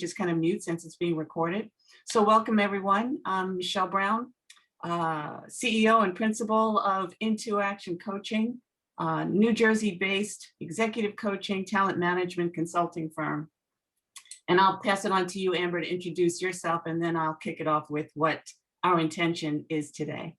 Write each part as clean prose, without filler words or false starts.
just kind of mute since it's being recorded. So welcome everyone. I'm Michele Brown, CEO and principal of Into Action Coaching, New Jersey-based executive coaching, talent management consulting firm. And I'll pass it on to you, Amber, to introduce yourself, and then I'll kick it off with what our intention is today.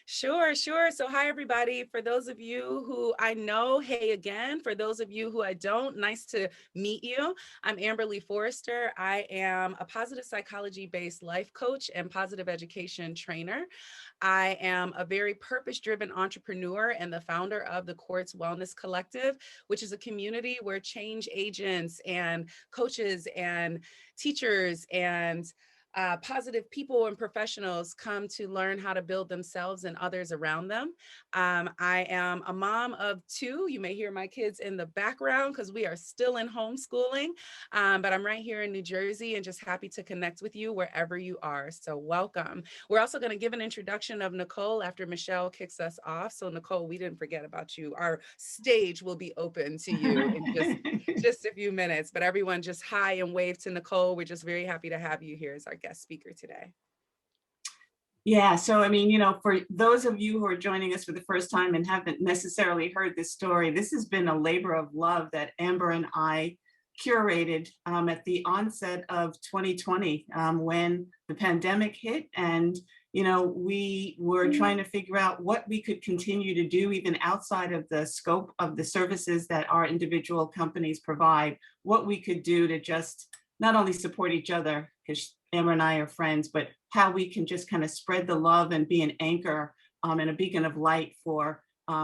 Sure. So hi, everybody. For those of you who I know, hey again. For those of you who I don't, nice to meet you. I'm Amber Lee Forrester. I am a positive psychology-based life coach and positive education trainer. I am a very purpose-driven entrepreneur and the founder of the Quartz Wellness Collective, which is a community where change agents and coaches and teachers and positive people and professionals come to learn how to build themselves and others around them. I am a mom of two. You may hear my kids in the background because we are still in homeschooling, but I'm right here in New Jersey and just happy to connect with you wherever you are. So welcome. We're also going to give an introduction of Nichole after Michele kicks us off. So Nichole, we didn't forget about you. Our stage will be open to you in just a few minutes, but everyone just hi and wave to Nichole. We're just very happy to have you here as our guest speaker today. Yeah, so I mean, for those of you who are joining us for the first time and haven't necessarily heard this story, this has been a labor of love that Amber and I curated at the onset of 2020 when the pandemic hit, and we were trying to figure out what we could continue to do even outside of the scope of the services that our individual companies provide, what we could do to just not only support each other, because Amber and I are friends, but how we can just kind of spread the love and be an anchor and a beacon of light for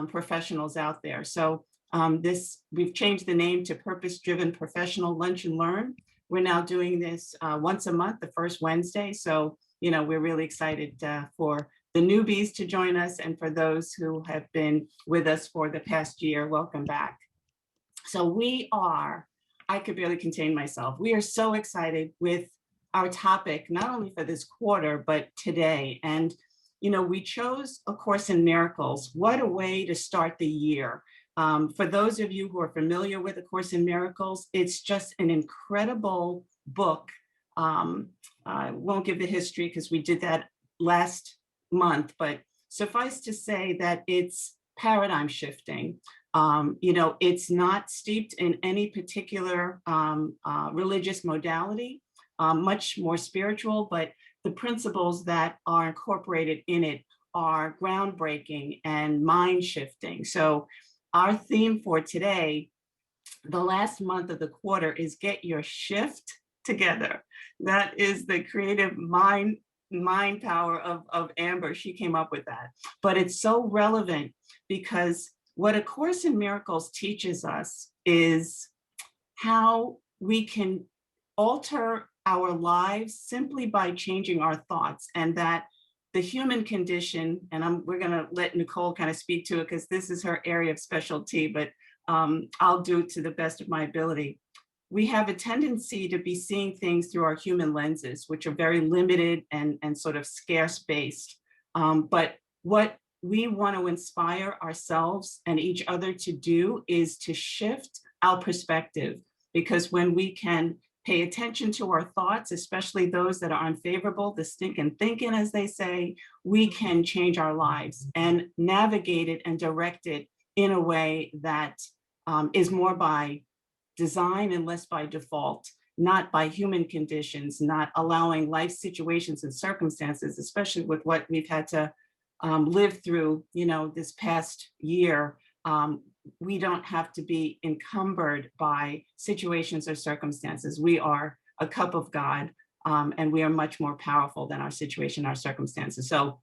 professionals out there. So we've changed the name to Purpose-Driven Professional Lunch and Learn. We're now doing this once a month, the first Wednesday. So, we're really excited for the newbies to join us, and for those who have been with us for the past year, welcome back. So I could barely contain myself. We are so excited with our topic, not only for this quarter, but today. And, we chose A Course in Miracles. What a way to start the year. For those of you who are familiar with A Course in Miracles, it's just an incredible book. I won't give the history because we did that last month, but suffice to say that it's paradigm shifting. It's not steeped in any particular religious modality, much more spiritual, but the principles that are incorporated in it are groundbreaking and mind shifting. So our theme for today, the last month of the quarter, is get your shift together. That is the creative mind power of Amber. She came up with that. But it's so relevant because what A Course in Miracles teaches us is how we can alter our lives simply by changing our thoughts, and that the human condition, and we're going to let Nichole kind of speak to it because this is her area of specialty, but I'll do it to the best of my ability. We have a tendency to be seeing things through our human lenses, which are very limited and sort of scarce based. But what we want to inspire ourselves and each other to do is to shift our perspective, because when we can pay attention to our thoughts, especially those that are unfavorable, the stinking thinking, as they say, we can change our lives and navigate it and direct it in a way that is more by design and less by default, not by human conditions, not allowing life situations and circumstances, especially with what we've had to live through, this past year. We don't have to be encumbered by situations or circumstances. We are a cup of God, and we are much more powerful than our situation, our circumstances. So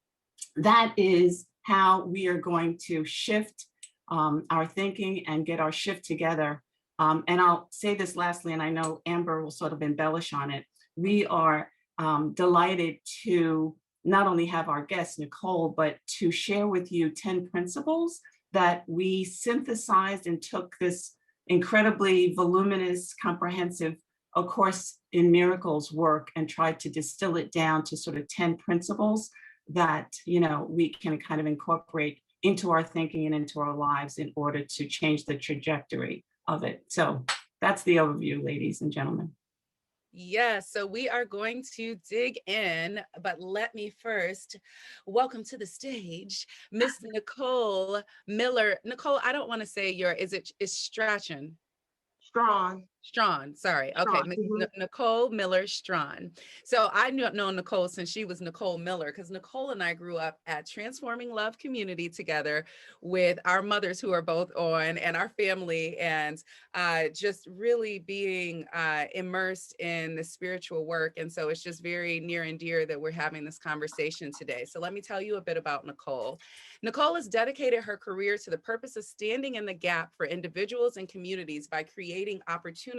that is how we are going to shift our thinking and get our shift together. And I'll say this lastly, and I know Amber will sort of embellish on it. We are delighted to not only have our guest, Nichole, but to share with you 10 principles that we synthesized and took this incredibly voluminous, comprehensive A Course in Miracles work and tried to distill it down to sort of 10 principles that, we can kind of incorporate into our thinking and into our lives in order to change the trajectory of it. So that's the overview, ladies and gentlemen. Yes, so we are going to dig in, but let me first welcome to the stage, Miss Nichole Miller. Nichole, I don't want to say is Strachan? Strong. Strawn, sorry. Okay, Strong. Mhm. Nichole Miller-Strachan. So I know Nichole since she was Nichole Miller, because Nichole and I grew up at Transforming Love Community together with our mothers who are both on and our family, and just really being immersed in the spiritual work. And so it's just very near and dear that we're having this conversation today. So let me tell you a bit about Nichole. Nichole has dedicated her career to the purpose of standing in the gap for individuals and communities by creating opportunities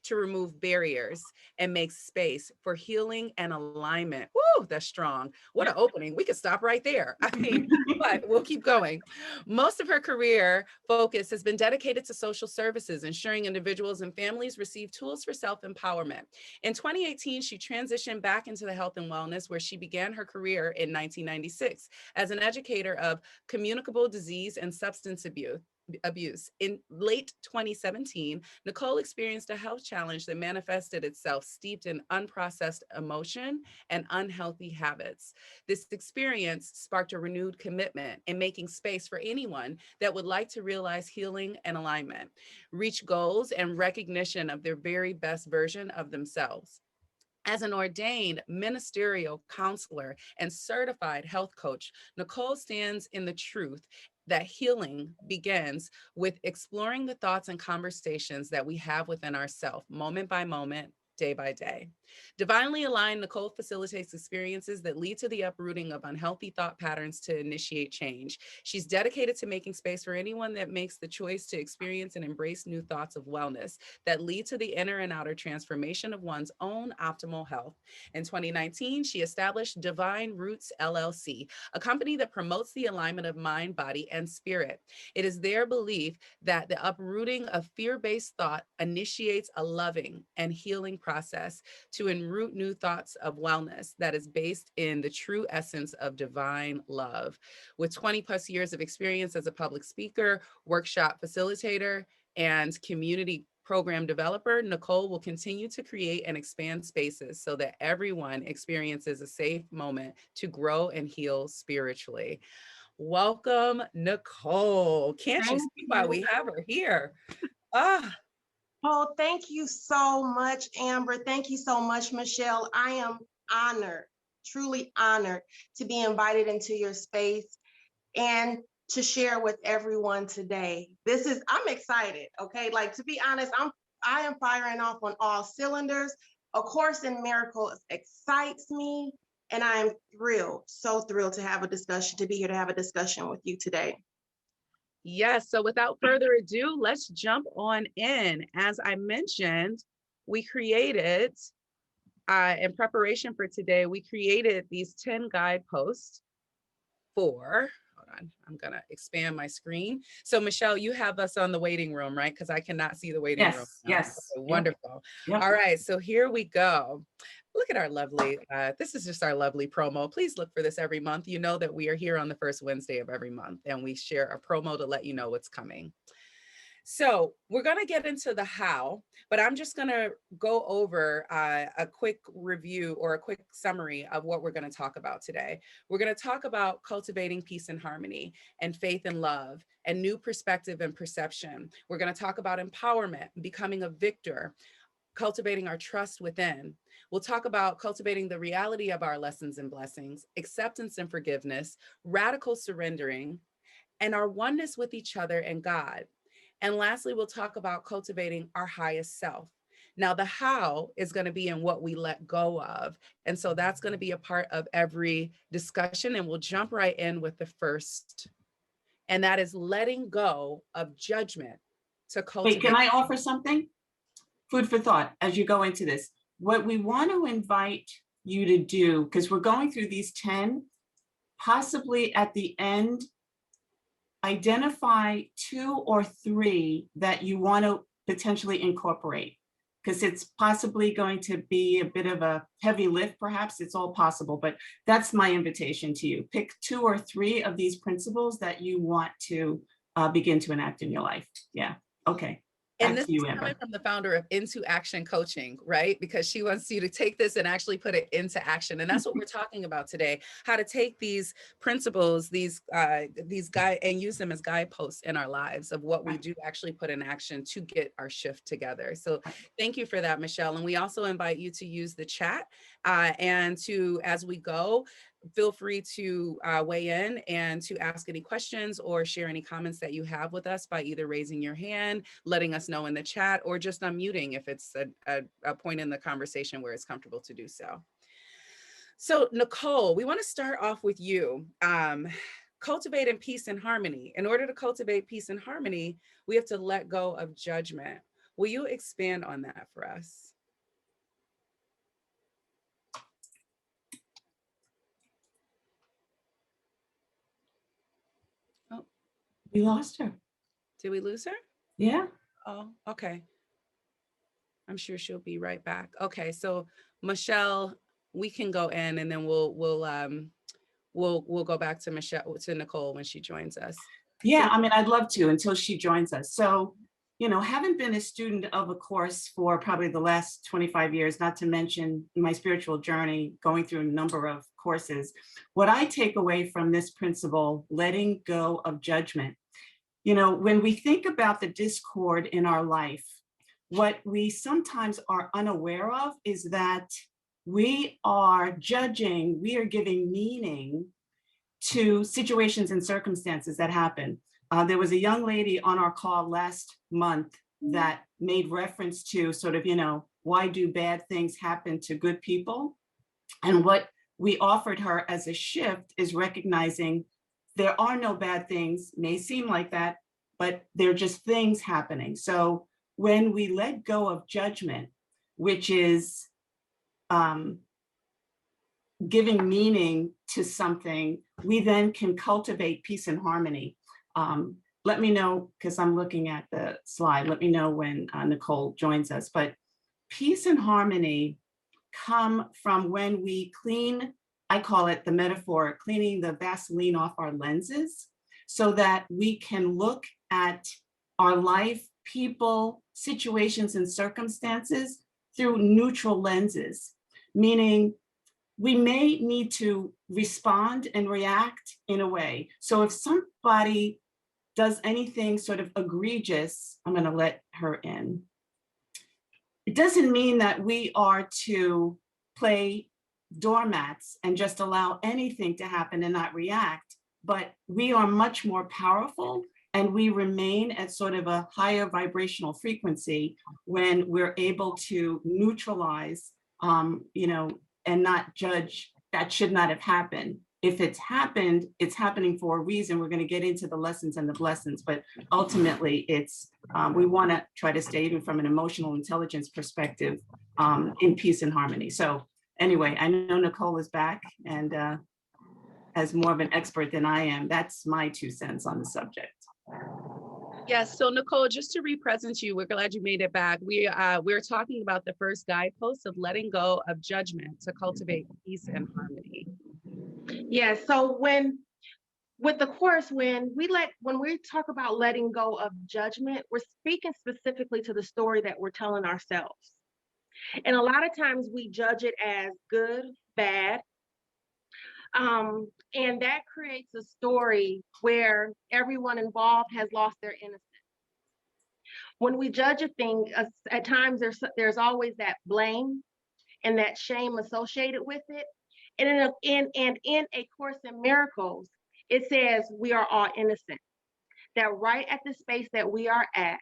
to remove barriers and make space for healing and alignment. Woo, that's strong. What an opening. We could stop right there. I mean, but we'll keep going. Most of her career focus has been dedicated to social services, ensuring individuals and families receive tools for self-empowerment. In 2018, she transitioned back into the health and wellness, where she began her career in 1996 as an educator of communicable disease and substance abuse. In late 2017, Nichole experienced a health challenge that manifested itself steeped in unprocessed emotion and unhealthy habits. This experience sparked a renewed commitment in making space for anyone that would like to realize healing and alignment, reach goals and recognition of their very best version of themselves. As an ordained ministerial counselor and certified health coach, Nichole stands in the truth that healing begins with exploring the thoughts and conversations that we have within ourselves, moment by moment, day by day. Divinely aligned, Nichole facilitates experiences that lead to the uprooting of unhealthy thought patterns to initiate change. She's dedicated to making space for anyone that makes the choice to experience and embrace new thoughts of wellness that lead to the inner and outer transformation of one's own optimal health. In 2019, she established Divine Roots LLC, a company that promotes the alignment of mind, body, and spirit. It is their belief that the uprooting of fear-based thought initiates a loving and healing process to enroot new thoughts of wellness that is based in the true essence of divine love. With 20 plus years of experience as a public speaker, workshop facilitator, and community program developer, Nichole will continue to create and expand spaces so that everyone experiences a safe moment to grow and heal spiritually. Welcome, Nichole. Can't you see why we have her here? Ah. Oh, thank you so much, Amber. Thank you so much, Michelle. I am honored, truly honored to be invited into your space and to share with everyone today. I'm excited, okay? Like, to be honest, I am firing off on all cylinders. A Course in Miracles excites me, and I am thrilled, so thrilled to be here to have a discussion with you today. Yes, so without further ado, let's jump on in. As I mentioned, we created, in preparation for today, we created these 10 guideposts for, hold on, I'm gonna expand my screen. So Michelle, you have us on the waiting room, right? Because I cannot see the waiting room. Yes. Okay, wonderful. Yep. All right, so here we go. Look at our lovely, this is just our lovely promo. Please look for this every month. You know that we are here on the first Wednesday of every month, and we share a promo to let you know what's coming. So we're going to get into the how, but I'm just going to go over a quick review or a quick summary of what we're going to talk about today. We're going to talk about cultivating peace and harmony and faith and love and new perspective and perception. We're going to talk about empowerment, becoming a victor, cultivating our trust within. We'll talk about cultivating the reality of our lessons and blessings, acceptance and forgiveness, radical surrendering, and our oneness with each other and God. And lastly, we'll talk about cultivating our highest self. Now, the how is going to be in what we let go of. And so that's going to be a part of every discussion. And we'll jump right in with the first. And that is letting go of judgment to cultivate. Wait, can I offer something? Food for thought as you go into this. What we want to invite you to do, because we're going through these 10, possibly at the end, identify 2 or 3 that you want to potentially incorporate, because it's possibly going to be a bit of a heavy lift, perhaps. It's all possible, but that's my invitation to you. Pick 2 or 3 of these principles that you want to begin to enact in your life. Yeah, okay. And Back this to you, is coming Amber. from the founder of Into Action Coaching, right? Because she wants you to take this and actually put it into action. And that's what we're talking about today, how to take these principles, these guide and use them as guideposts in our lives of what we do actually put in action to get our shift together. So thank you for that, Michele. And we also invite you to use the chat and to, as we go, feel free to weigh in and to ask any questions or share any comments that you have with us by either raising your hand, letting us know in the chat, or just unmuting if it's a point in the conversation where it's comfortable to do so. So Nichole, we want to start off with you. Cultivating peace and harmony. In order to cultivate peace and harmony, we have to let go of judgment. Will you expand on that for us? We lost her. Did we lose her? Yeah. Oh, okay. I'm sure she'll be right back. Okay, so Michele, we can go in and then we'll go back to Nichole when she joins us. Yeah, I mean, I'd love to until she joins us. So, you know, having been a student of a course for probably the last 25 years, not to mention my spiritual journey, going through a number of courses, what I take away from this principle, letting go of judgment. You know, when we think about the discord in our life, what we sometimes are unaware of is that we are judging, we are giving meaning to situations and circumstances that happen. There was a young lady on our call last month that made reference to sort of, you know, why do bad things happen to good people? And what we offered her as a shift is recognizing there are no bad things, may seem like that, but they're just things happening. So when we let go of judgment, which is giving meaning to something, we then can cultivate peace and harmony. Let me know, because I'm looking at the slide, let me know when Nichole joins us. But peace and harmony come from when we clean, I call it the metaphor, cleaning the Vaseline off our lenses so that we can look at our life, people, situations, and circumstances through neutral lenses, meaning we may need to respond and react in a way. So if somebody does anything sort of egregious, I'm going to let her in. It doesn't mean that we are to play doormats and just allow anything to happen and not react, but we are much more powerful and we remain at sort of a higher vibrational frequency when we're able to neutralize, you know, and not judge that should not have happened. If it's happened, it's happening for a reason. We're going to get into the lessons and the blessings, but ultimately it's, we want to try to stay even from an emotional intelligence perspective in peace and harmony. So anyway, I know Nichole is back and as more of an expert than I am, that's my 2 cents on the subject. Yes, so Nichole, just to re-present you, we're glad you made it back. We're talking about the first guidepost of letting go of judgment to cultivate peace and harmony. Yeah, so with the course, when we talk about letting go of judgment, we're speaking specifically to the story that we're telling ourselves. And a lot of times we judge it as good, bad. And that creates a story where everyone involved has lost their innocence. When we judge a thing, at times there's always that blame and that shame associated with it. And in A Course in Miracles, it says we are all innocent. That right at the space that we are at,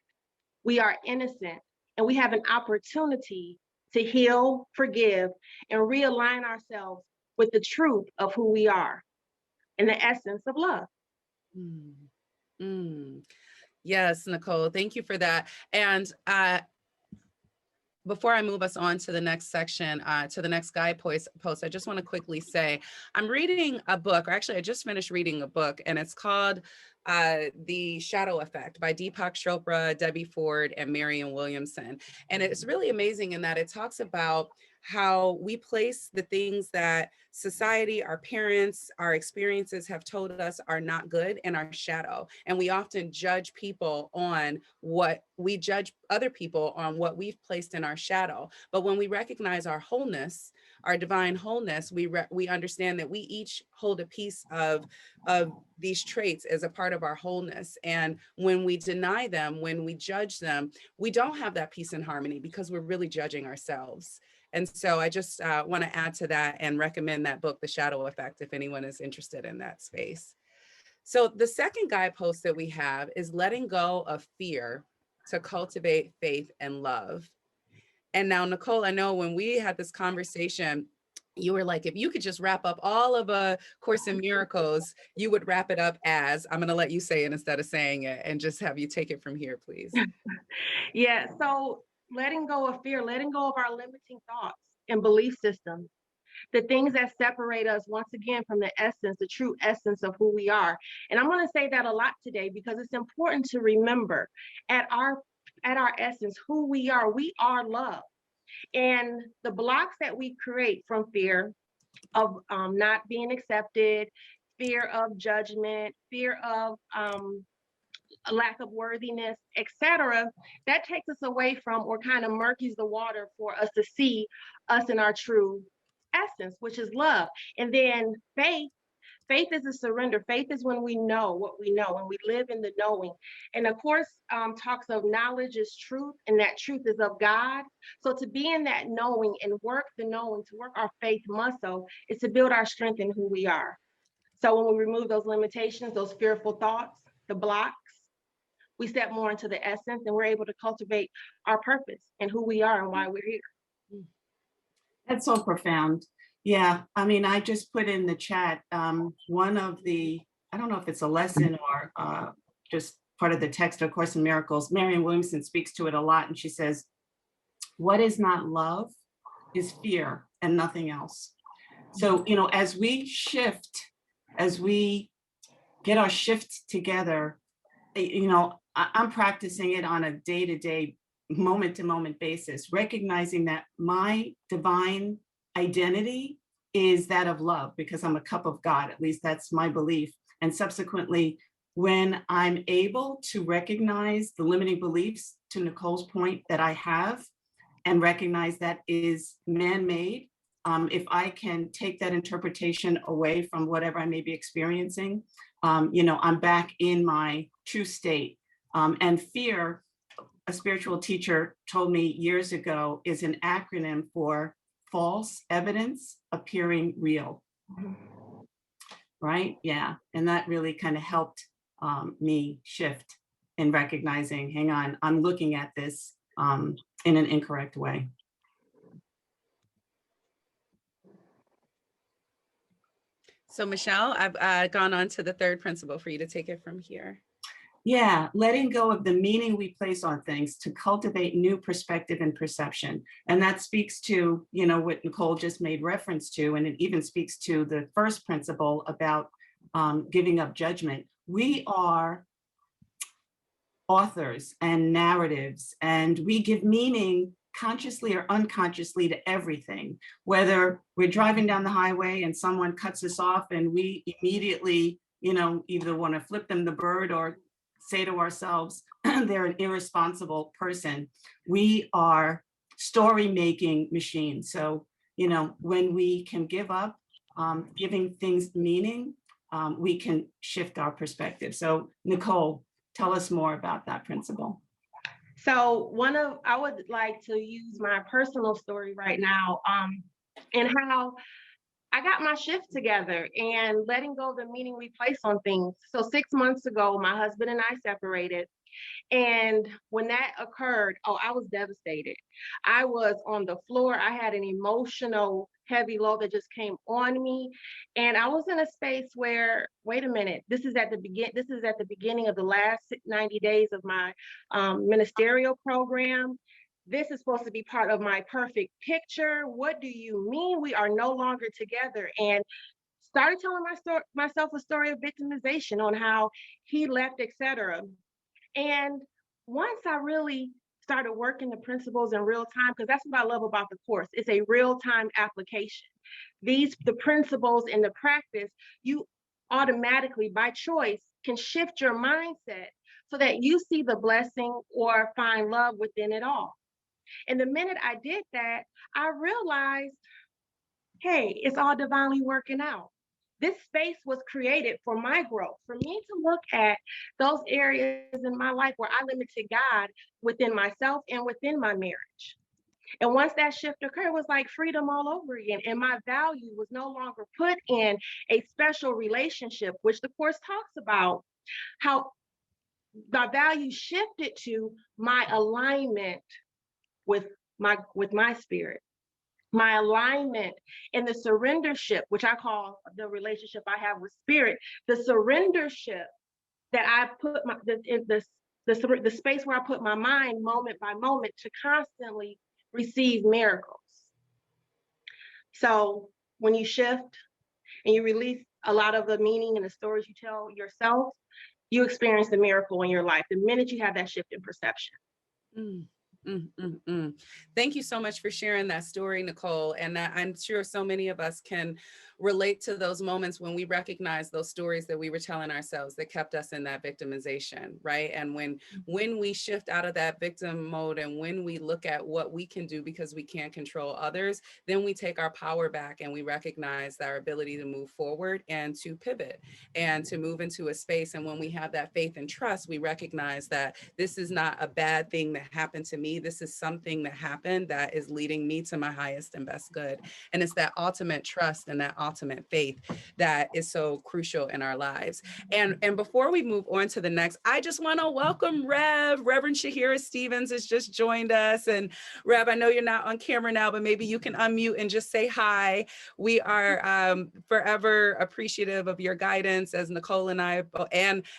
we are innocent, and we have an opportunity to heal, forgive, and realign ourselves with the truth of who we are and the essence of love. Yes, Nichole, thank you for that. And before I move us on to the next section, to the next guidepost, I just want to quickly say, I'm reading a book, or actually I just finished reading a book, and it's called The Shadow Effect by Deepak Chopra, Debbie Ford, and Marian Williamson. And it's really amazing in that it talks about how we place the things that society, our parents, our experiences have told us are not good in our shadow. And we often judge people on what we judge other people on what we've placed in our shadow. But when we recognize our wholeness, our divine wholeness, we understand that we each hold a piece of these traits as a part of our wholeness. And when we deny them, when we judge them, we don't have that peace and harmony because we're really judging ourselves. And so I just want to add to that and recommend that book, The Shadow Effect, if anyone is interested in that space. So the second guidepost that we have is letting go of fear to cultivate faith and love. And now, Nichole, I know when we had this conversation, you were like, if you could just wrap up all of A Course in Miracles, you would wrap it up as, I'm going to let you say it instead of saying it and just have you take it from here, please. Yeah, so letting go of fear, letting go of our limiting thoughts and belief systems, the things that separate us once again from the essence, the true essence of who we are. And I'm going to say that a lot today because it's important to remember at our essence, who we are love. And the blocks that we create from fear of not being accepted, fear of judgment, fear of a lack of worthiness, etc., that takes us away from or kind of murkies the water for us to see us in our true essence, which is love. And then faith is a surrender. Faith is when we know what we know, when we live in the knowing. And of course, talks of knowledge is truth, and that truth is of God. So to be in that knowing and work the knowing, to work our faith muscle, is to build our strength in who we are. So when we remove those limitations, those fearful thoughts, the blocks, we step more into the essence, and we're able to cultivate our purpose and who we are and why we're here. That's so profound. Yeah, I mean, I just put in the chat one of the, I don't know if it's a lesson or just part of the text of Course in Miracles. Marian Williamson speaks to it a lot, and she says, what is not love is fear and nothing else. So, you know, as we shift, as we get our shift together, you know, I'm practicing it on a day-to-day, moment-to-moment basis, recognizing that my divine identity is that of love because I'm a cup of God. At least that's my belief. And subsequently, when I'm able to recognize the limiting beliefs, to Nicole's point, that I have and recognize that is man-made, if I can take that interpretation away from whatever I may be experiencing, you know, I'm back in my true state. And fear, a spiritual teacher told me years ago, is an acronym for false evidence appearing real. Right? Yeah. And that really kind of helped me shift in recognizing, hang on, I'm looking at this in an incorrect way. So Michele, I've gone on to the third principle for you to take it from here. Yeah, letting go of the meaning we place on things to cultivate new perspective and perception. And that speaks to, you know, what Nichole just made reference to, and it even speaks to the first principle about giving up judgment. We are authors and narratives, and we give meaning consciously or unconsciously to everything. Whether we're driving down the highway and someone cuts us off and we immediately, you know, either want to flip them the bird or say to ourselves, they're an irresponsible person. We are story-making machines. So, you know, when we can give up giving things meaning, we can shift our perspective. So Nichole, tell us more about that principle. So I would like to use my personal story right now, and how I got my shift together and letting go of the meaning we place on things. So 6 months ago, my husband and I separated. And when that occurred, I was devastated. I was on the floor. I had an emotional heavy load that just came on me. And I was in a space where, wait a minute, this is at the beginning of the last 90 days of my ministerial program. This is supposed to be part of my perfect picture. What do you mean we are no longer together? And started telling myself a story of victimization on how he left, etc. And once I really started working the principles in real time, because that's what I love about the course, it's a real-time application. The principles and the practice, you automatically, by choice, can shift your mindset so that you see the blessing or find love within it all. And the minute I did that, I realized, hey, it's all divinely working out. This space was created for my growth, for me to look at those areas in my life where I limited God within myself and within my marriage. And once that shift occurred, it was like freedom all over again. And my value was no longer put in a special relationship, which the course talks about, how my value shifted to my alignment with my spirit, my alignment in the surrendership, which I call the relationship I have with spirit, the surrendership that I put the space where I put my mind moment by moment to constantly receive miracles. So when you shift and you release a lot of the meaning and the stories you tell yourself, you experience the miracle in your life the minute you have that shift in perception. Mm. Thank you so much for sharing that story, Nichole. And I'm sure so many of us can relate to those moments when we recognize those stories that we were telling ourselves that kept us in that victimization, right? And when we shift out of that victim mode and when we look at what we can do because we can't control others, then we take our power back and we recognize our ability to move forward and to pivot and to move into a space. And when we have that faith and trust, we recognize that this is not a bad thing that happened to me. This is something that happened that is leading me to my highest and best good. And it's that ultimate trust and that ultimate faith that is so crucial in our lives. And before we move on to the next, I just want to welcome Reverend Shahiri Stevens has just joined us. And Rev, I know you're not on camera now, but maybe you can unmute and just say hi. We are forever appreciative of your guidance as Nichole and I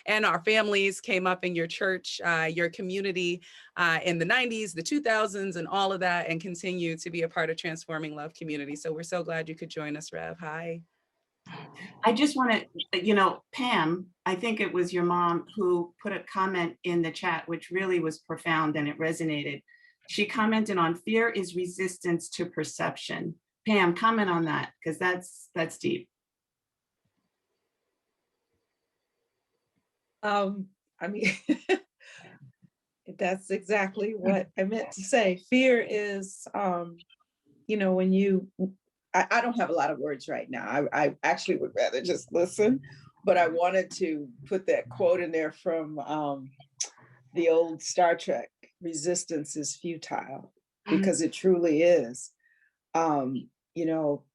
and our families came up in your church, your community in the 90s, the 2000s, and all of that, and continue to be a part of Transforming Love community. So we're so glad you could join us, Rev. Hi. I just want to, Pam, I think it was your mom who put a comment in the chat, which really was profound and it resonated. She commented on fear is resistance to perception. Pam, comment on that, because that's deep. I mean, that's exactly what I meant to say. Fear is, when I don't have a lot of words right now. I actually would rather just listen, but I wanted to put that quote in there from the old Star Trek, resistance is futile, because it truly is. When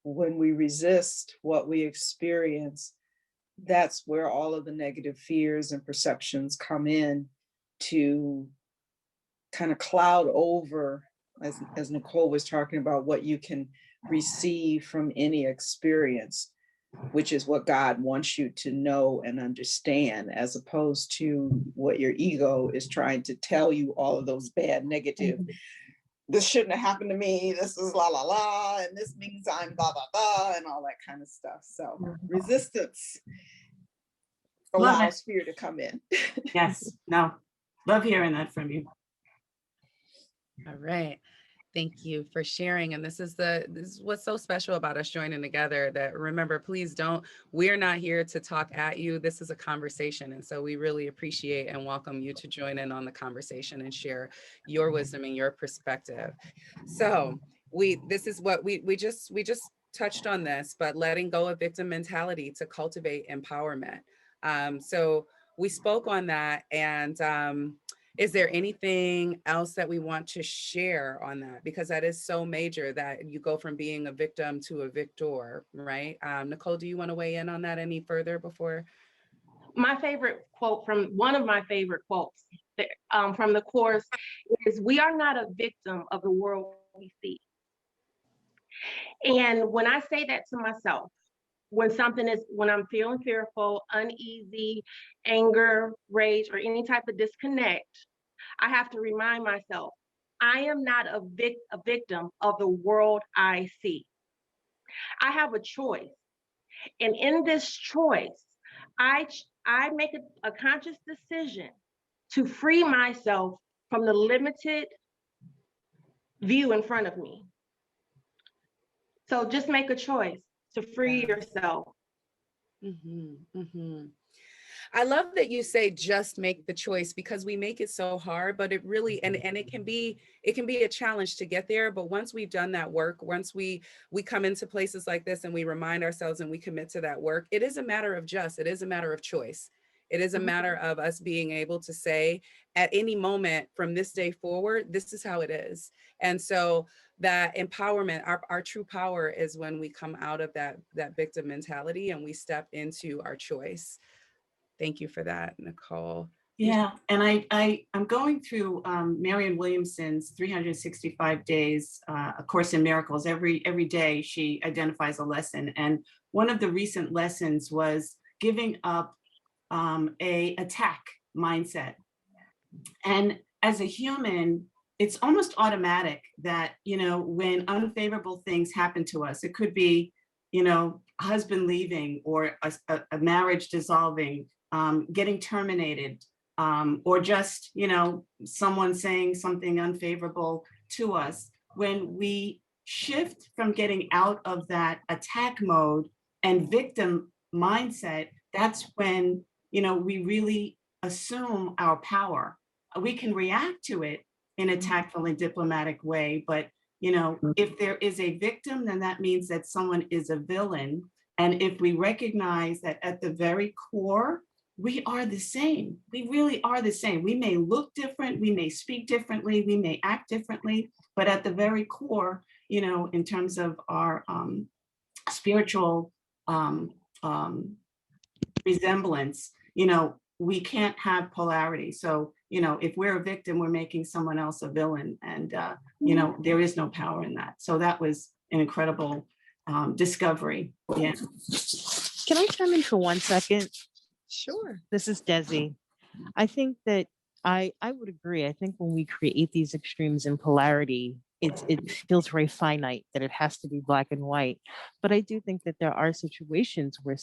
we resist what we experience, that's where all of the negative fears and perceptions come in to kind of cloud over, as Nichole was talking about, what you can receive from any experience, which is what God wants you to know and understand, as opposed to what your ego is trying to tell you, all of those bad, negative, this shouldn't have happened to me, this is la la la, and this means I'm blah blah blah, and all that kind of stuff. So resistance allows fear to come in. Yes, no, love hearing that from you. All right. Thank you for sharing. And this is what's so special about us joining together, that remember, please we're not here to talk at you. This is a conversation. And so we really appreciate and welcome you to join in on the conversation and share your wisdom and your perspective. So we just touched on this, but letting go of victim mentality to cultivate empowerment. So we spoke on that, and is there anything else that we want to share on that? Because that is so major, that you go from being a victim to a victor, right? Nichole, do you want to weigh in on that any further before? My favorite quote one of my favorite quotes from the course is, we are not a victim of the world we see. And when I say that to myself, when I'm feeling fearful, uneasy, anger, rage, or any type of disconnect, I have to remind myself, I am not a victim of the world I see. I have a choice. And in this choice, I make a conscious decision to free myself from the limited view in front of me. So just make a choice to free yourself. I love that you say just make the choice, because we make it so hard, but it really, and it can be a challenge to get there. But once we've done that work, once we come into places like this and we remind ourselves and we commit to that work, it is a matter of it is a matter of choice. It is a matter of us being able to say at any moment from this day forward, this is how it is. And so that empowerment, our true power is when we come out of that victim mentality and we step into our choice. Thank you for that, Nichole. Yeah, and I'm going through Marian Williamson's 365 days, A Course in Miracles. Every day she identifies a lesson. And one of the recent lessons was giving up a attack mindset. And as a human, it's almost automatic that, when unfavorable things happen to us, it could be, husband leaving or a marriage dissolving, getting terminated, or just, someone saying something unfavorable to us. When we shift from getting out of that attack mode and victim mindset, that's when, we really assume our power. We can react to it in a tactful and diplomatic way, but if there is a victim, then that means that someone is a villain. And if we recognize that at the very core, we are the same. We really are the same. We may look different, we may speak differently, we may act differently, but at the very core, in terms of our spiritual resemblance, we can't have polarity. So, if we're a victim, we're making someone else a villain, and there is no power in that. So that was an incredible discovery. Yeah. Can I chime in for 1 second? Sure. This is Desi. I think that I would agree. I think when we create these extremes in polarity, it feels very finite, that it has to be black and white. But I do think that there are situations where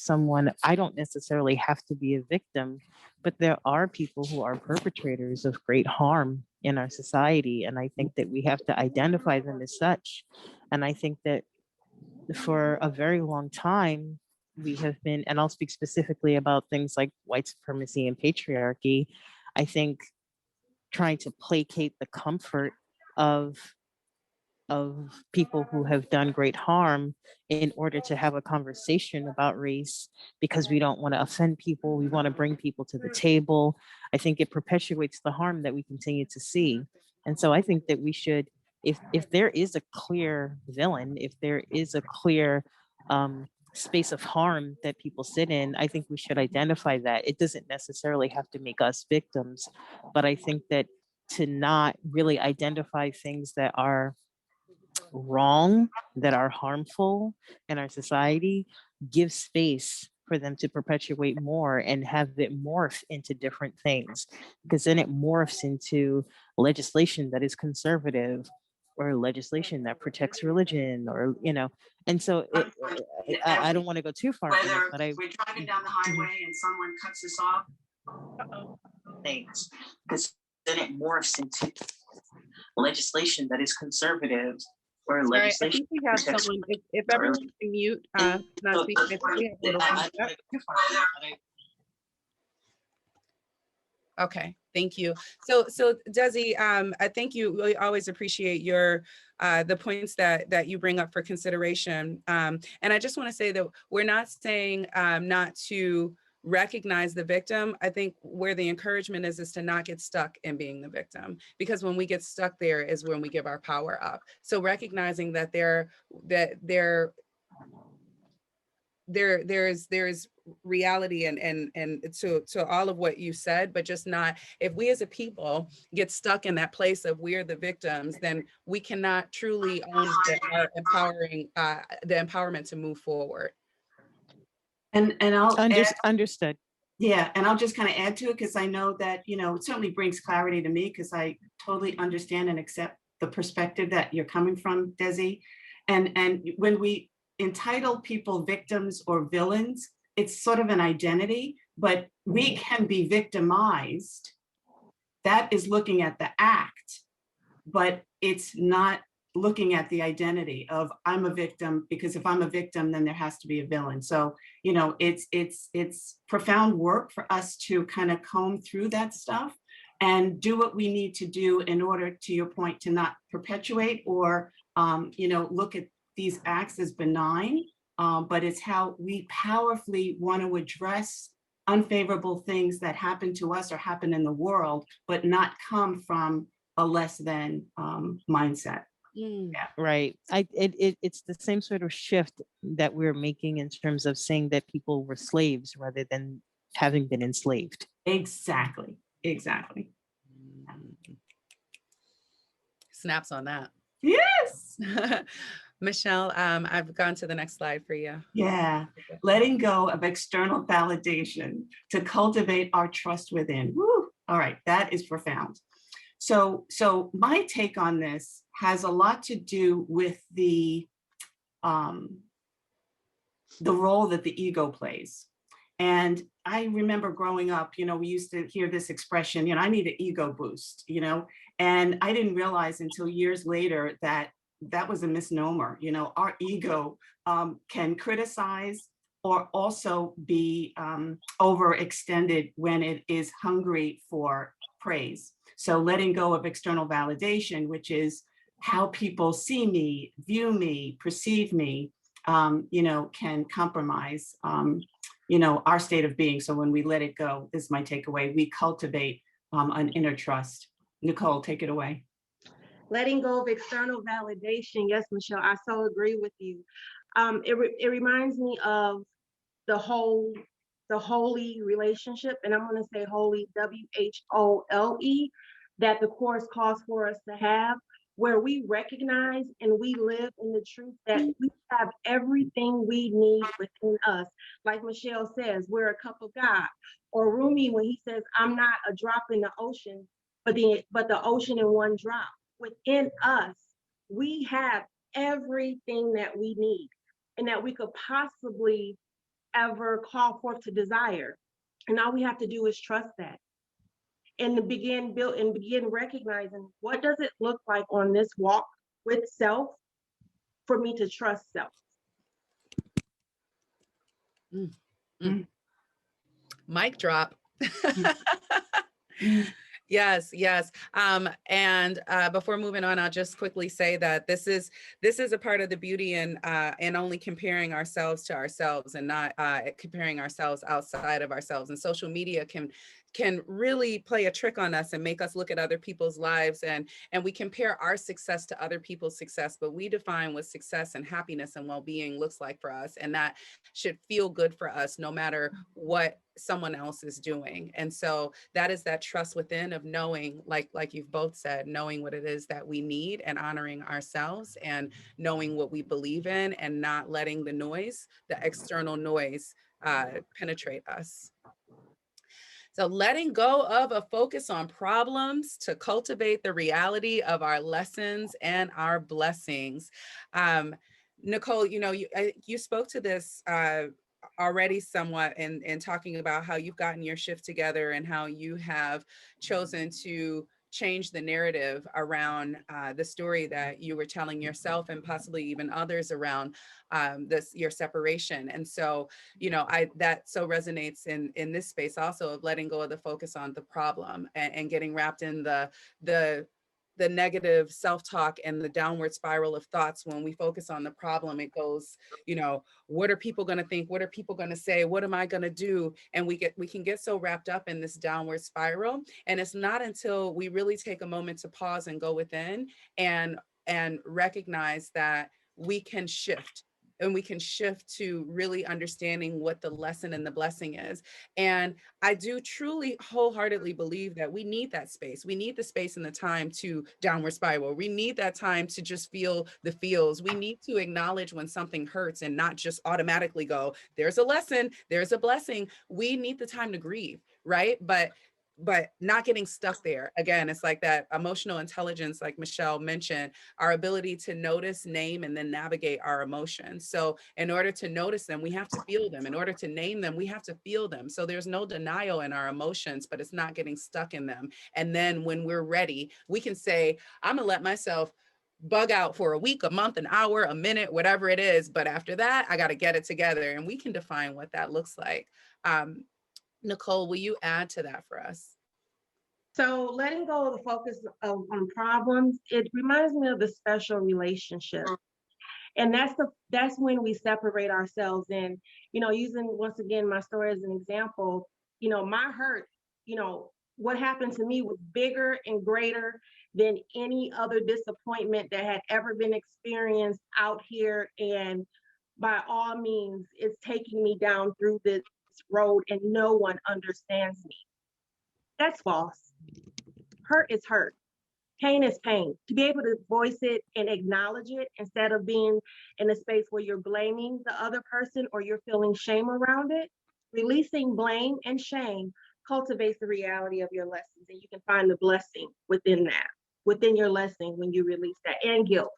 I don't necessarily have to be a victim, but there are people who are perpetrators of great harm in our society. And I think that we have to identify them as such. And I think that for a very long time, we have been, and I'll speak specifically about things like white supremacy and patriarchy, I think trying to placate the comfort of people who have done great harm in order to have a conversation about race, because we don't want to offend people, we want to bring people to the table. I think it perpetuates the harm that we continue to see. And so I think that we should, if there is a clear villain, if there is a clear space of harm that people sit in, I think we should identify that. It doesn't necessarily have to make us victims, but I think that to not really identify things that are wrong, that are harmful in our society, gives space for them to perpetuate more and have it morph into different things, because then it morphs into legislation that is conservative or legislation that protects religion, or and so I don't want to go too far, Whether but we're driving down the highway and someone cuts us off, things, because then it morphs into legislation that is conservative or Sorry, I legislation. think we have someone, if everyone can mute, not speaking, I think we have a little feedback. Okay, thank you. So Desi, I think we always appreciate your the points that you bring up for consideration. And I just want to say that we're not saying not to recognize the victim. I think where the encouragement is to not get stuck in being the victim, because when we get stuck there is when we give our power up. So recognizing that there's reality and to all of what you said, but just not, if we as a people get stuck in that place of we're the victims, then we cannot truly own our the empowerment to move forward. and I'll Understood. Yeah, and I'll just kind of add to it, because I know that, it certainly brings clarity to me, because I totally understand and accept the perspective that you're coming from, Desi. And when entitle people victims or villains. It's sort of an identity, but we can be victimized. That is looking at the act, but it's not looking at the identity of I'm a victim, because if I'm a victim, then there has to be a villain. So, you know, it's profound work for us to kind of comb through that stuff and do what we need to do in order, to your point, to not perpetuate or, you know, look at these acts as benign, but it's how we powerfully want to address unfavorable things that happen to us or happen in the world, but not come from a less than mindset. Yeah. Right. It's the same sort of shift that we're making in terms of saying that people were slaves rather than having been enslaved. Exactly. Exactly. Snaps on that. Yes. Michelle, I've gone to the next slide for you. Yeah. Letting go of external validation to cultivate our trust within. Woo. All right. That is profound. So my take on this has a lot to do with the role that the ego plays. And I remember growing up, you know, we used to hear this expression, you know, I need an ego boost, you know, and I didn't realize until years later that that was a misnomer. You know, our ego can criticize or also be overextended when it is hungry for praise. So letting go of external validation, which is how people see me, view me, perceive me, you know, can compromise, you know, our state of being. So when we let it go, this is my takeaway, we cultivate an inner trust. Nichole, take it away. Letting go of external validation. Yes, Michelle, I so agree with you. It reminds me of the holy relationship, and I'm going to say holy, WHOLE, that the Course calls for us to have, where we recognize and we live in the truth that we have everything we need within us. Like Michelle says, we're a cup of God. Or Rumi, when he says, I'm not a drop in the ocean, but the ocean in one drop. Within us, we have everything that we need and that we could possibly ever call forth to desire. And all we have to do is trust that and begin recognizing, what does it look like on this walk with self for me to trust self? Mic drop. Yes, yes. And before moving on, I'll just quickly say that this is a part of the beauty in only comparing ourselves to ourselves and not comparing ourselves outside of ourselves. And social media can really play a trick on us and make us look at other people's lives, and we compare our success to other people's success, but we define what success and happiness and well-being looks like for us, and that should feel good for us no matter what someone else is doing. And so that is that trust within of knowing, like you've both said, knowing what it is that we need and honoring ourselves and knowing what we believe in and not letting the noise, the external noise, penetrate us. So letting go of a focus on problems to cultivate the reality of our lessons and our blessings. Nichole, you know, you spoke to this already somewhat in talking about how you've gotten your shift together and how you have chosen to change the narrative around the story that you were telling yourself and possibly even others around your separation. And so, you know, that so resonates in this space also of letting go of the focus on the problem and getting wrapped in the negative self-talk and the downward spiral of thoughts. When we focus on the problem, it goes, you know, what are people going to think? What are people going to say? What am I going to do? And we can get so wrapped up in this downward spiral. And it's not until we really take a moment to pause and go within and recognize that we can shift. And we can shift to really understanding what the lesson and the blessing is. And I do truly wholeheartedly believe that we need that space. We need the space and the time to downward spiral. We need that time to just feel the feels. We need to acknowledge when something hurts and not just automatically go, there's a lesson, there's a blessing. We need the time to grieve, right? But but not getting stuck there. Again, it's like that emotional intelligence, like Michele mentioned, our ability to notice, name, and then navigate our emotions. So in order to notice them, we have to feel them. In order to name them, we have to feel them. So there's no denial in our emotions, but it's not getting stuck in them. And then when we're ready, we can say, I'm gonna let myself bug out for a week, a month, an hour, a minute, whatever it is. But after that, I got to get it together. And we can define what that looks like. Nichole, will you add to that for us? So letting go of the focus on problems, it reminds me of the special relationship. And that's when we separate ourselves. And, using once again my story as an example, my hurt, what happened to me was bigger and greater than any other disappointment that had ever been experienced out here. And by all means, it's taking me down through this road and no one understands me. That's false. Hurt is hurt. Pain is pain. To be able to voice it and acknowledge it instead of being in a space where you're blaming the other person or you're feeling shame around it, releasing blame and shame cultivates the reality of your lessons. And you can find the blessing within that, within your lesson when you release that, and guilt.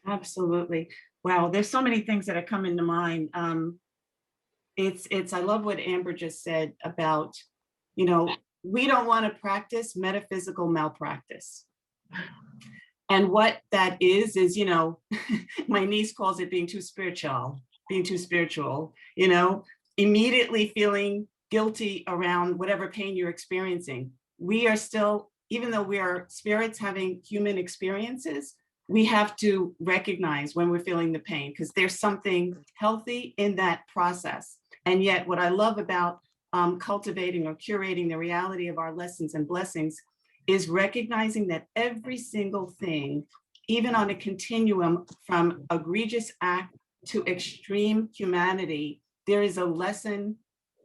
Absolutely. Wow, there's so many things that are coming to mind. I love what Amber just said about, we don't want to practice metaphysical malpractice. And what that is, my niece calls it being too spiritual, immediately feeling guilty around whatever pain you're experiencing. We are still, even though we are spirits having human experiences, we have to recognize when we're feeling the pain because there's something healthy in that process. And yet what I love about cultivating or curating the reality of our lessons and blessings is recognizing that every single thing, even on a continuum from egregious act to extreme humanity, there is a lesson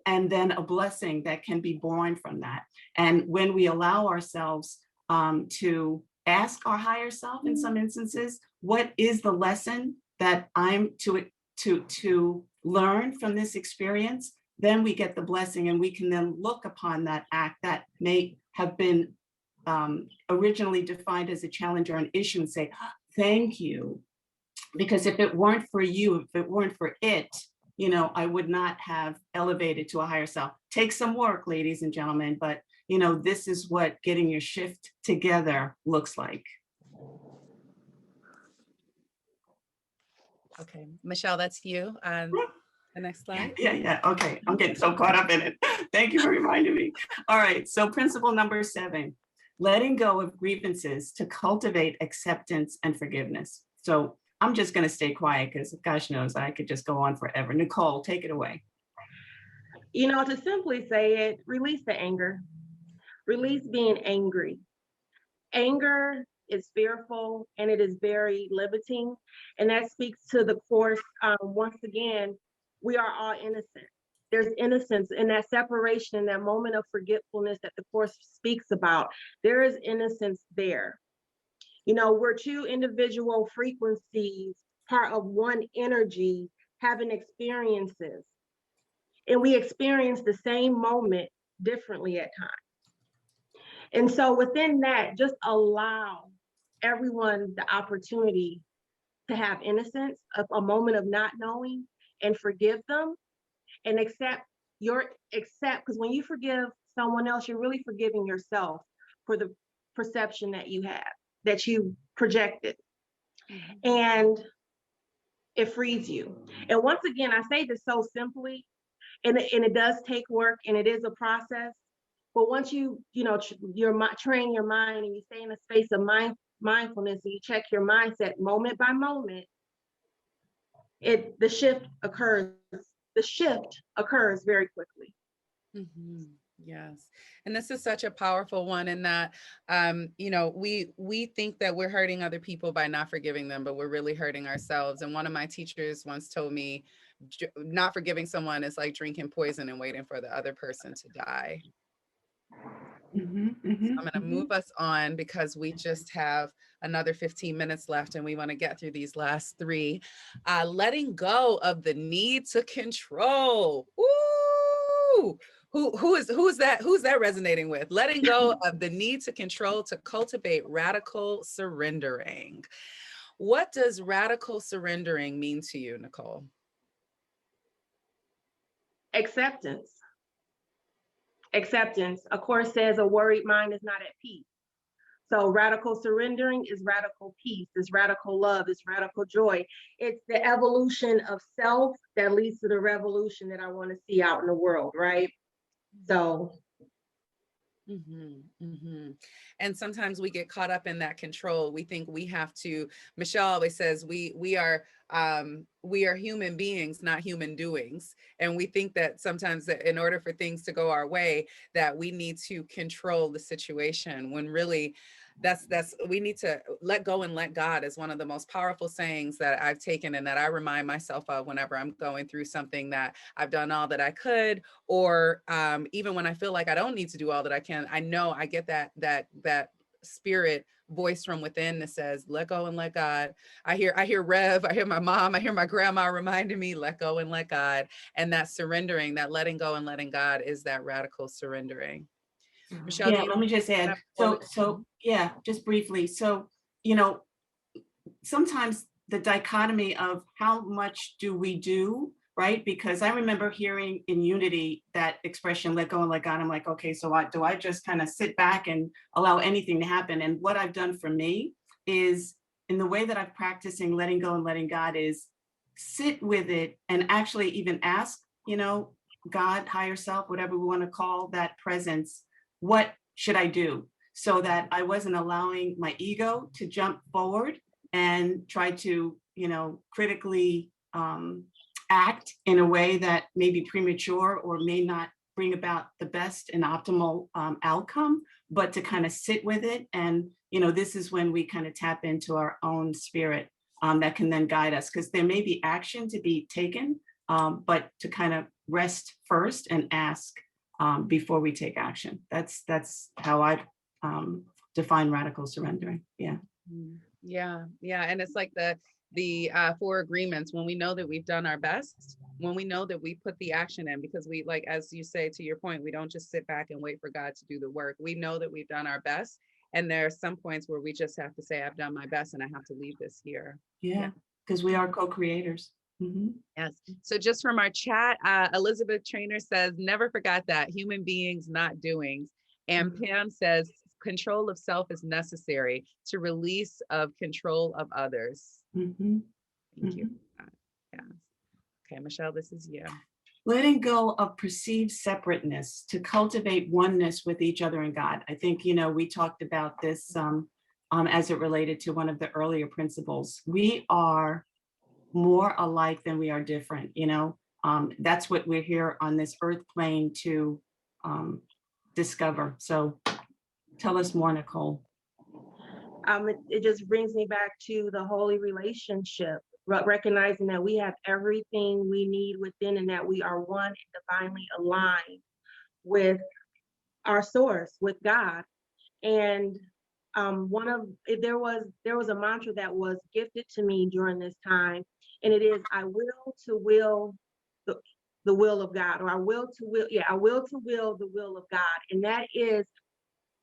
and then a blessing that can be born from that. And when we allow ourselves to ask our higher self in some instances, what is the lesson that I'm to learn from this experience, then we get the blessing and we can then look upon that act that may have been originally defined as a challenge or an issue and say, thank you. Because if it weren't for you, if it weren't for it, I would not have elevated to a higher self. Take some work, ladies and gentlemen, but this is what getting your shift together looks like. Okay, Michele, that's you. The next slide. Yeah. Okay, I'm getting so caught up in it. Thank you for reminding me. All right, so principle number 7, letting go of grievances to cultivate acceptance and forgiveness. So I'm just going to stay quiet because gosh knows I could just go on forever. Nichole, take it away. To simply say it, release the anger. Release being angry. Anger is fearful and it is very limiting. And that speaks to the Course. Once again, we are all innocent. There's innocence in that separation, in that moment of forgetfulness that the Course speaks about. There is innocence there. We're two individual frequencies, part of one energy, having experiences. And we experience the same moment differently at times. And so within that, just allow everyone the opportunity to have innocence, a moment of not knowing, and forgive them and accept, because when you forgive someone else, you're really forgiving yourself for the perception that you have, that you projected. Mm-hmm. And it frees you. And once again, I say this so simply, and it does take work and it is a process. But once you train your mind and you stay in a space of mindfulness and you check your mindset moment by moment, the shift occurs. The shift occurs very quickly. Mm-hmm. Yes. And this is such a powerful one in that, we think that we're hurting other people by not forgiving them, but we're really hurting ourselves. And one of my teachers once told me, not forgiving someone is like drinking poison and waiting for the other person to die. Mm-hmm, mm-hmm, so I'm going to move us on because we just have another 15 minutes left and we want to get through these last 3. Letting go of the need to control. Woo! Who's that resonating with? Letting go of the need to control to cultivate radical surrendering. What does radical surrendering mean to you, Nichole? Acceptance. Acceptance. A course says a worried mind is not at peace. So radical surrendering is radical peace, it's radical love, it's radical joy. It's the evolution of self that leads to the revolution that I want to see out in the world, right? So. And sometimes we get caught up in that control. We think we have to. Michele always says we are human beings, not human doings. And we think that sometimes that in order for things to go our way, that we need to control the situation, when really we need to let go and let God is one of the most powerful sayings that I've taken and that I remind myself of whenever I'm going through something that I've done all that I could, or even when I feel like I don't need to do all that I can. I know I get that spirit voice from within that says, let go and let God. I hear Rev, I hear my mom, I hear my grandma reminding me, let go and let God. And that surrendering, that letting go and letting God is that radical surrendering. Michele, yeah, let me just add. So yeah, just briefly. So, sometimes the dichotomy of how much do we do, right? Because I remember hearing in Unity that expression, let go and let God. I'm like, okay, so do I just kind of sit back and allow anything to happen? And what I've done for me is, in the way that I'm practicing letting go and letting God, is sit with it and actually even ask, God, higher self, whatever we want to call that presence, what should I do? So that I wasn't allowing my ego to jump forward and try to, critically act in a way that may be premature or may not bring about the best and optimal outcome, but to kind of sit with it. And, this is when we kind of tap into our own spirit that can then guide us, because there may be action to be taken, but to kind of rest first and ask before we take action. That's how I define radical surrendering. Yeah. And it's like the 4 agreements. When we know that we've done our best, when we know that we put the action in, because we, like, as you say, to your point, we don't just sit back and wait for God to do the work. We know that we've done our best. And there are some points where we just have to say, I've done my best and I have to leave this here. Yeah, because we are co-creators. Yes. So just from our chat, Elizabeth Trainer says, never forgot that, human beings, not doings. And Pam says, control of self is necessary to release of control of others. Thank you. Yes. Okay, Michele, this is you. Letting go of perceived separateness to cultivate oneness with each other and God. I think, we talked about this as it related to one of the earlier principles. We are more alike than we are different. That's what we're here on this earth plane to discover. So tell us more, Nichole. It just brings me back to the holy relationship, recognizing that we have everything we need within, and that we are one and divinely aligned with our source, with God. And there was a mantra that was gifted to me during this time, and it is, I will to will the will of God, or I will to will the will of God. And that is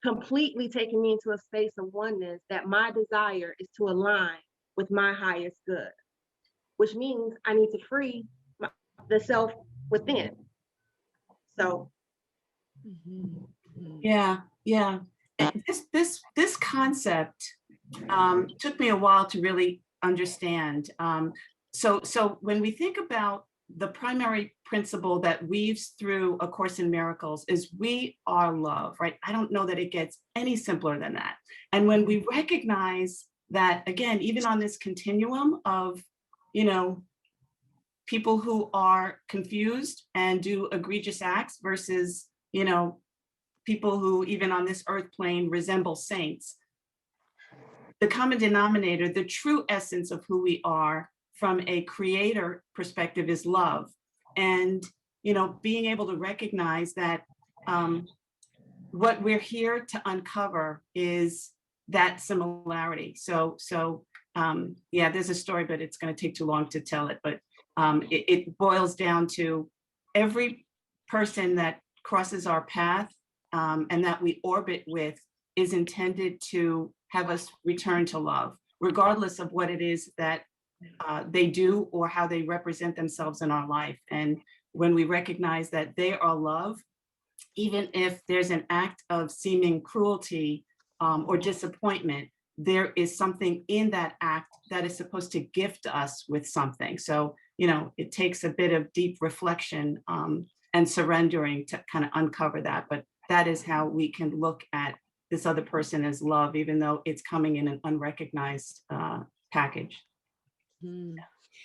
completely taking me into a space of oneness, that my desire is to align with my highest good, which means I need to free the self within. So yeah. This concept took me a while to really understand. So when we think about the primary principle that weaves through A Course in Miracles is we are love, right? I don't know that it gets any simpler than that. And when we recognize that, again, even on this continuum of, people who are confused and do egregious acts versus, people who even on this earth plane resemble saints, the common denominator, the true essence of who we are from a creator perspective is love. And, being able to recognize that what we're here to uncover is that similarity. So there's a story, but it's going to take too long to tell it. But it boils down to every person that crosses our path and that we orbit with is intended to have us return to love, regardless of what it is that they do or how they represent themselves in our life. And when we recognize that they are love, even if there's an act of seeming cruelty or disappointment, there is something in that act that is supposed to gift us with something. So, it takes a bit of deep reflection and surrendering to kind of uncover that. But that is how we can look at this other person as love, even though it's coming in an unrecognized package. Hmm.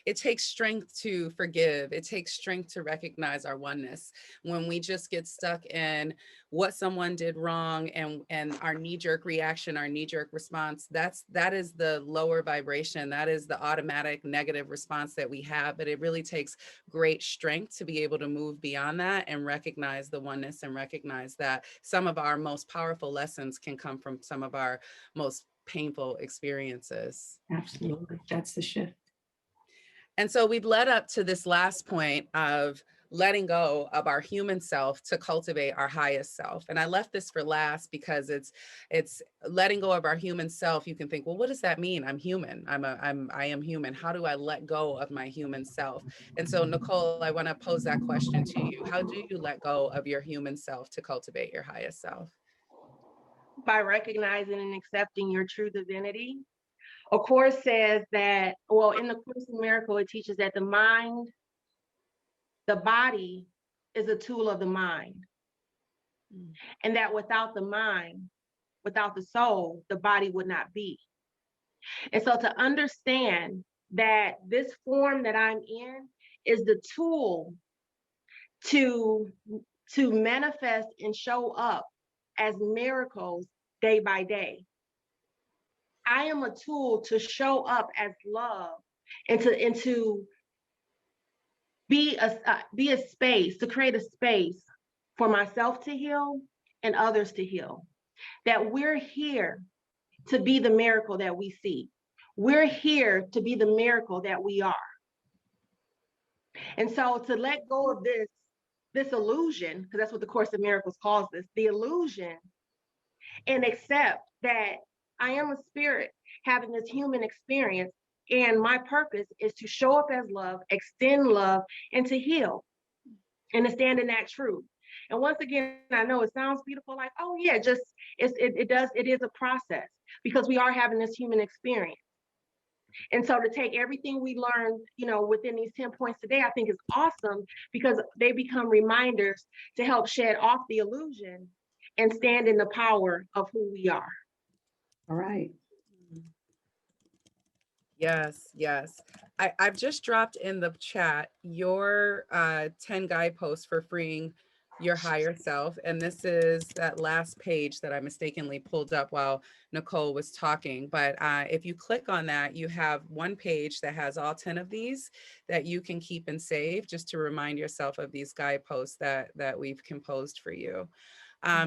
It takes strength to forgive. It takes strength to recognize our oneness. When we just get stuck in what someone did wrong and our knee-jerk reaction, our knee-jerk response, that is the lower vibration. That is the automatic negative response that we have. But it really takes great strength to be able to move beyond that and recognize the oneness and recognize that some of our most powerful lessons can come from some of our most painful experiences. Absolutely. That's the shift. And so we've led up to this last point of letting go of our human self to cultivate our highest self. And I left this for last because it's letting go of our human self. You can think, well, what does that mean? I'm human. I am human. How do I let go of my human self? And so, Nichole, I want to pose that question to you. How do you let go of your human self to cultivate your highest self? By recognizing and accepting your true divinity. A course says that, well, in the Course in Miracle, it teaches that the body is a tool of the mind. And that without the mind, without the soul, the body would not be. And so to understand that this form that I'm in is the tool to manifest and show up as miracles day by day. I am a tool to show up as love and to be a space, to create a space for myself to heal and others to heal. That we're here to be the miracle that we see. We're here to be the miracle that we are. And so to let go of this illusion, because that's what the Course in Miracles calls this, the illusion, and accept that I am a spirit having this human experience, and my purpose is to show up as love, extend love, and to heal, and to stand in that truth. And once again, I know it sounds beautiful, like, oh yeah, it is a process, because we are having this human experience. And so to take everything we learned, within these 10 points today, I think is awesome, because they become reminders to help shed off the illusion and stand in the power of who we are. All right. Yes, yes. I've just dropped in the chat your 10 guideposts for freeing your higher self. And this is that last page that I mistakenly pulled up while Nichole was talking. But if you click on that, you have one page that has all 10 of these that you can keep and save, just to remind yourself of these guideposts that we've composed for you.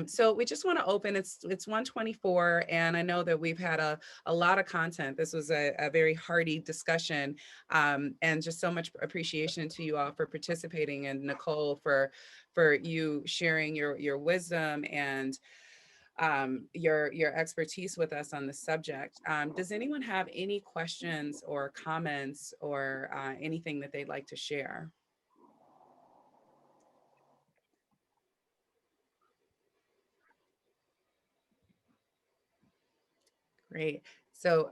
So we just want to open, it's 1:24, and I know that we've had a lot of content. This was a very hearty discussion, and just so much appreciation to you all for participating, and Nichole for you sharing your wisdom and your expertise with us on the subject. Does anyone have any questions or comments or anything that they'd like to share? Great. So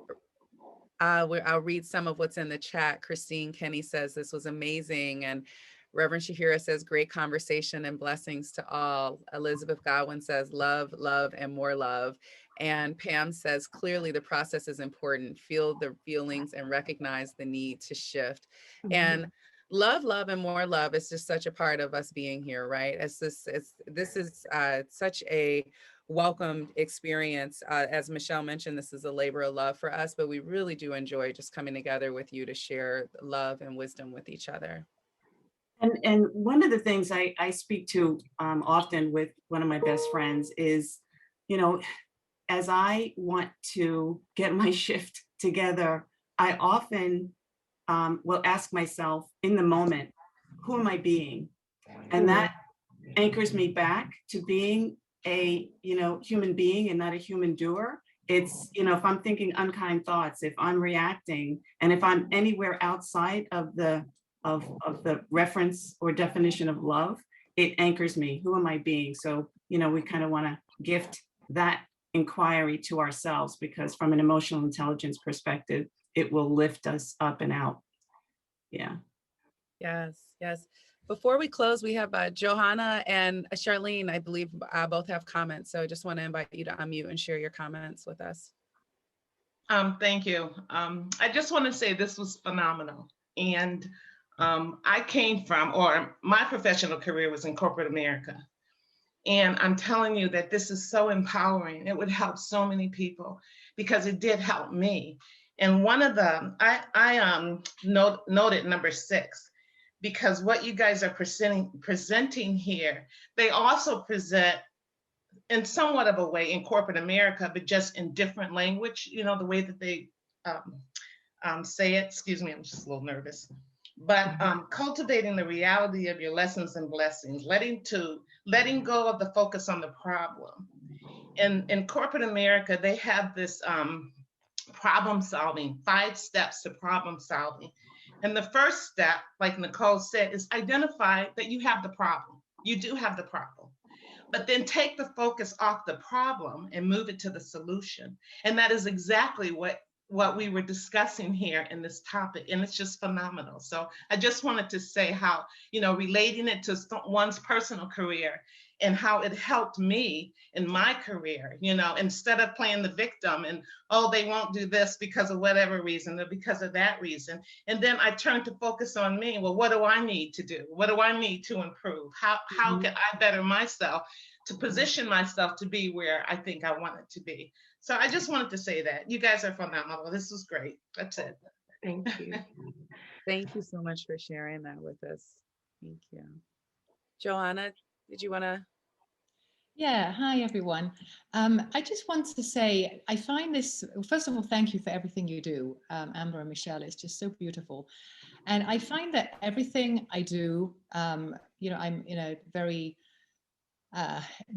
I'll read some of what's in the chat. Christine Kenny says this was amazing. And Reverend Shahiri says, great conversation and blessings to all. Elizabeth Godwin says, love, love, and more love. And Pam says, clearly the process is important. Feel the feelings and recognize the need to shift. Mm-hmm. And love, love, and more love is just such a part of us being here, right? This is such a welcomed experience. As Michele mentioned, this is a labor of love for us, but we really do enjoy just coming together with you to share love and wisdom with each other. And one of the things I speak to often with one of my best friends is, as I want to get my shift together, I often will ask myself in the moment, who am I being? And that anchors me back to being a, human being and not a human doer. It's, if I'm thinking unkind thoughts, if I'm reacting, and if I'm anywhere outside of the reference or definition of love, it anchors me. Who am I being? So, we kind of want to gift that inquiry to ourselves, because from an emotional intelligence perspective, it will lift us up and out. Yeah. Yes, yes. Before we close, we have Johanna and Charlene, I believe both have comments. So I just want to invite you to unmute and share your comments with us. Thank you. I just want to say this was phenomenal. And I came from, or my professional career was in corporate America. And I'm telling you that this is so empowering. It would help so many people, because it did help me. And one of the, I noted number 6, because what you guys are presenting here, they also present in somewhat of a way in corporate America, but just in different language, the way that they say it. Excuse me, I'm just a little nervous. But cultivating the reality of your lessons and blessings, letting go of the focus on the problem. In corporate America, they have this problem solving, 5 steps to problem solving. And the first step, like Nichole said, is identify that you have the problem. You do have the problem. But then take the focus off the problem and move it to the solution. And that is exactly what we were discussing here in this topic. And it's just phenomenal. So I just wanted to say how, relating it to one's personal career and how it helped me in my career, instead of playing the victim and, oh, they won't do this because of whatever reason or because of that reason. And then I turned to focus on me. Well, what do I need to do? What do I need to improve? How can I better myself to position myself to be where I think I want it to be? So I just wanted to say that. You guys are phenomenal. This was great. That's it. Thank you. Thank you so much for sharing that with us. Thank you. Johanna, did you want to? Yeah, hi everyone. I just want to say, I find this, first of all, thank you for everything you do, Amber and Michele. It's just so beautiful. And I find that everything I do, I'm in a very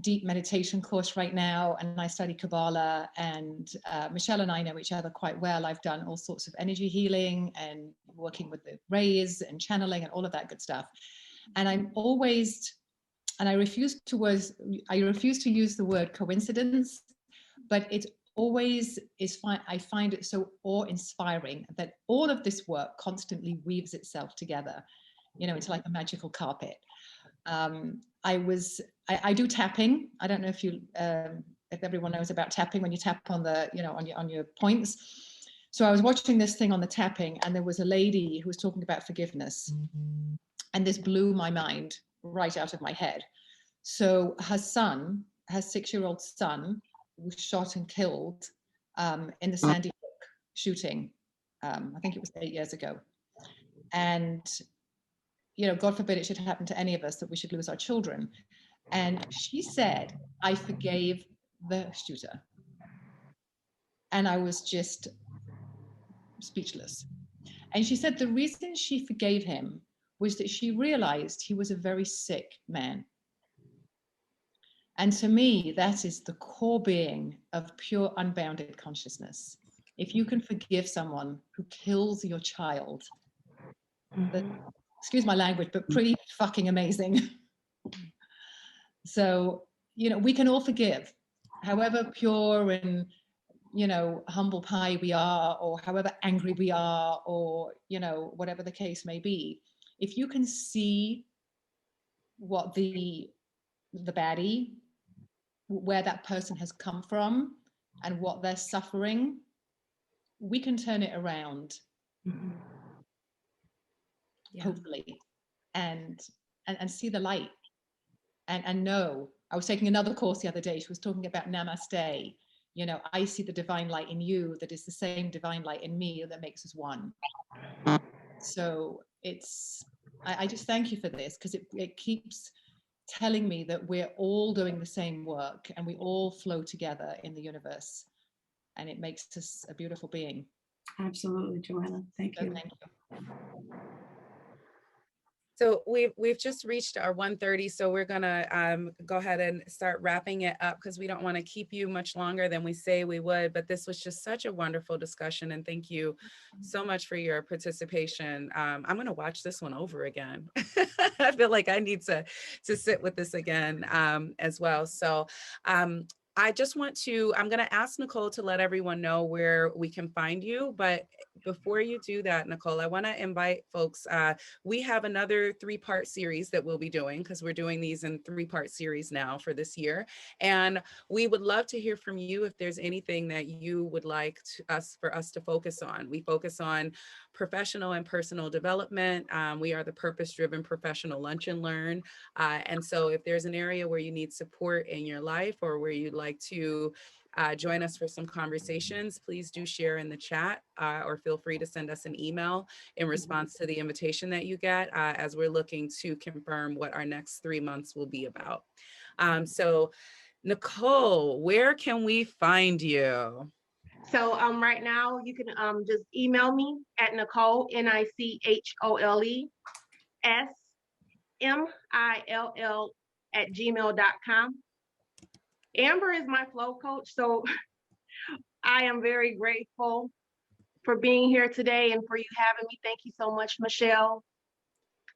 deep meditation course right now, and I study Kabbalah, and Michele and I know each other quite well. I've done all sorts of energy healing and working with the rays and channeling and all of that good stuff. And I'm always, and I refuse to use the word coincidence, but it always is fine. I find it so awe-inspiring that all of this work constantly weaves itself together, into like a magical carpet. I do tapping. I don't know if everyone knows about tapping, when you tap on the, on your points. So I was watching this thing on the tapping, and there was a lady who was talking about forgiveness. And this blew my mind right out of my head. So her 6-year-old son, was shot and killed in the Sandy Hook shooting. I think it was 8 years ago. And God forbid it should happen to any of us, that we should lose our children. And she said, I forgave the shooter. And I was just speechless. And she said the reason she forgave him was that she realized he was a very sick man. And to me, that is the core being of pure unbounded consciousness. If you can forgive someone who kills your child, that, excuse my language, but pretty fucking amazing. So, we can all forgive, however pure and, humble pie we are, or however angry we are, or, whatever the case may be. If you can see what the baddie, where that person has come from and what they're suffering, we can turn it around. Yeah. Hopefully, and see the light, and know. I was taking another course the other day. She was talking about namaste. I see the divine light in you that is the same divine light in me that makes us one. So I just thank you for this, because it keeps telling me that we're all doing the same work, and we all flow together in the universe, and it makes us a beautiful being. Absolutely, Joanna. Thank you. Thank you. So we've just reached our 1:30, so we're gonna go ahead and start wrapping it up because we don't want to keep you much longer than we say we would. But this was just such a wonderful discussion, and thank you so much for your participation. I'm gonna watch this one over again. I feel like I need to sit with this again as well. So I just want to, I'm going to ask Nichole to let everyone know where we can find you. But before you do that, Nichole, I want to invite folks. We have another 3-part series that we'll be doing because we're doing these in 3-part series now for this year. And we would love to hear from you if there's anything that you would like for us to focus on. We focus on professional and personal development. We are the purpose-driven professional lunch and learn. And so if there's an area where you need support in your life or where you'd like to join us for some conversations, please do share in the chat or feel free to send us an email in response to the invitation that you get as we're looking to confirm what our next 3 months will be about. So Nichole, where can we find you? So right now you can just email me at Nichole, NicholeSmill @gmail.com. Amber is my flow coach, so I am very grateful for being here today and for you having me. Thank you so much, Michele.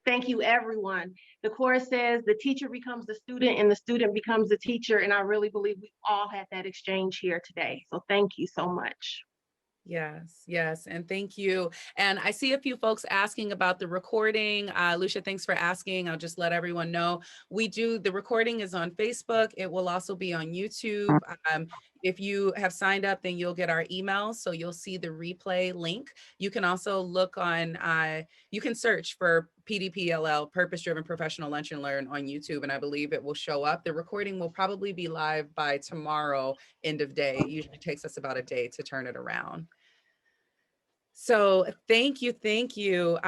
Thank you, everyone. The course says the teacher becomes the student and the student becomes the teacher, and I really believe we all had that exchange here today. So thank you so much. Yes, yes, and thank you. And I see a few folks asking about the recording. Lucia, thanks for asking. I'll just let everyone know. The recording is on Facebook. It will also be on YouTube. If you have signed up, then you'll get our emails. So you'll see the replay link. You can also look on, you can search for PDPLL, Purpose Driven Professional Lunch and Learn on YouTube, and I believe it will show up. The recording will probably be live by tomorrow, end of day. It usually takes us about a day to turn it around. So thank you, thank you.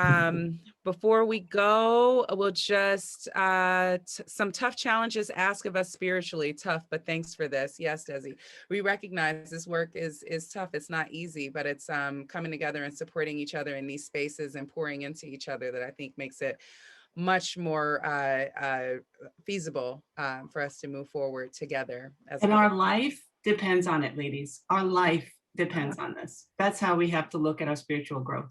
Before we go, we'll just, some tough challenges asked of us spiritually. Tough, but thanks for this. Yes, Desi. We recognize this work is tough. It's not easy, but it's coming together and supporting each other in these spaces and pouring into each other that I think makes it much more feasible for us to move forward together. And our life depends on it, ladies. Our life depends on this. That's how we have to look at our spiritual growth.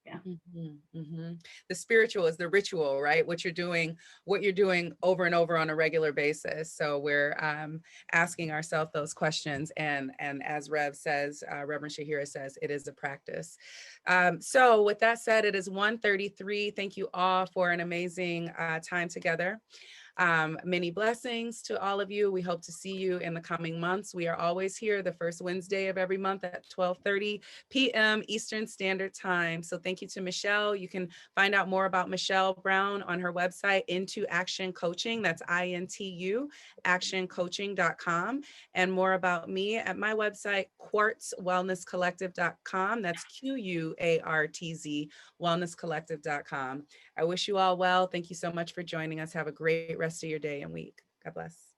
Yeah. Mm-hmm, mm-hmm. The spiritual is the ritual, right? What you're doing over and over on a regular basis. So we're asking ourselves those questions. And as Reverend Shahiri says, it is a practice. So with that said, it is 1:33. Thank you all for an amazing time together. Many blessings to all of you. We hope to see you in the coming months. We are always here the first Wednesday of every month at 12:30 p.m. Eastern Standard Time. So thank you to Michele. You can find out more about Michele Brown on her website, Into Action Coaching. That's INTU, actioncoaching.com. And more about me at my website, quartzwellnesscollective.com. That's QUARTZ, wellnesscollective.com. I wish you all well. Thank you so much for joining us. Have a great rest of your day and week. God bless.